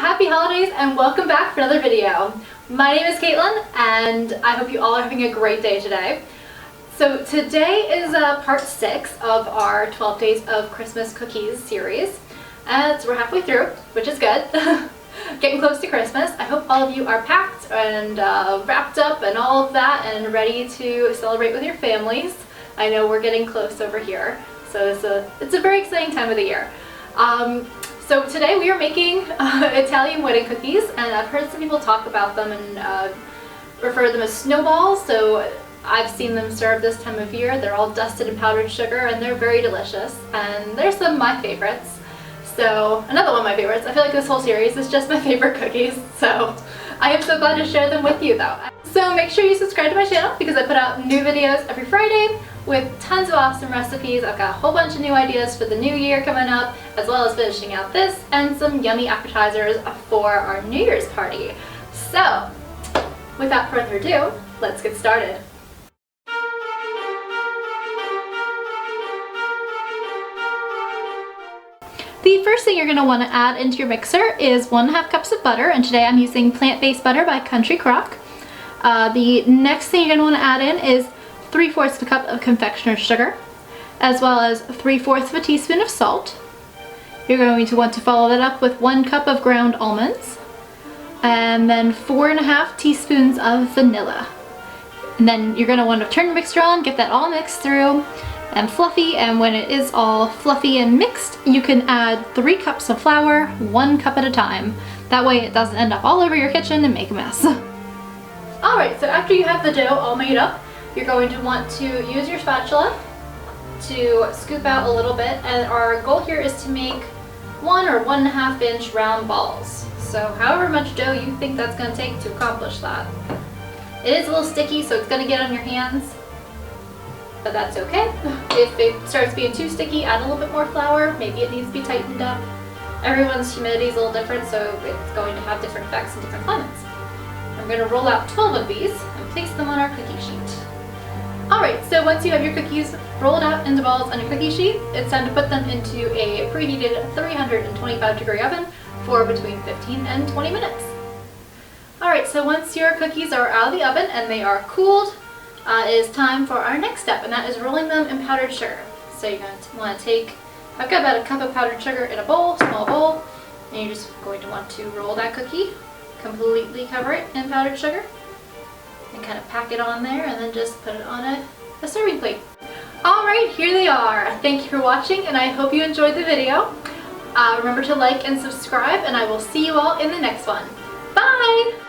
happy holidays and welcome back for another video. My name is Caitlin and I hope you all are having a great day today. So today is part 6 of our 12 Days of Christmas Cookies series, and so we're halfway through, which is good. Getting close to Christmas. I hope all of you are packed and wrapped up and all of that and ready to celebrate with your families. I know we're getting close over here, so it's a very exciting time of the year. So today we are making Italian wedding cookies, and I've heard some people talk about them and refer them as snowballs. So I've seen them served this time of year. They're all dusted in powdered sugar and they're very delicious, and they're some of my favorites. So another one of my favorites. I feel like this whole series is just my favorite cookies, so I am so glad to share them with you though. So make sure you subscribe to my channel because I put out new videos every Friday with tons of awesome recipes. I've got a whole bunch of new ideas for the new year coming up, as well as finishing out this and some yummy appetizers for our New Year's party. So without further ado, let's get started. The first thing you're going to want to add into your mixer is 1.5 cups of butter, and today I'm using plant-based butter by Country Crock. The next thing you're going to want to add in is 3/4 of a cup of confectioner's sugar, as well as 3/4 of a teaspoon of salt. You're going to want to follow that up with 1 cup of ground almonds, and then 4.5 teaspoons of vanilla. And then you're going to want to turn your mixer on, get that all mixed through and fluffy, and when it is all fluffy and mixed, you can add 3 cups of flour, 1 cup at a time. That way it doesn't end up all over your kitchen and make a mess. Alright, so after you have the dough all made up, you're going to want to use your spatula to scoop out a little bit, and our goal here is to make 1 or 1.5 inch round balls. So however much dough you think that's going to take to accomplish that. It is a little sticky, so it's going to get on your hands, but that's okay. If it starts being too sticky, add a little bit more flour. Maybe it needs to be tightened up. Everyone's humidity is a little different, so it's going to have different effects in different climates. I'm going to roll out 12 of these and place them on our cookie sheet. Alright, so once you have your cookies rolled out into balls on your cookie sheet, it's time to put them into a preheated 325-degree oven for between 15 and 20 minutes. Alright, so once your cookies are out of the oven and they are cooled, it is time for our next step, and that is rolling them in powdered sugar. So you're going to want to take, I've got about 1 cup of powdered sugar in a bowl, small bowl, and you're just going to want to roll that cookie, completely cover it in powdered sugar, and kind of pack it on there, and then just put it on a serving plate. Alright, here they are. Thank you for watching, and I hope you enjoyed the video. Remember to like and subscribe, and I will see you all in the next one. Bye!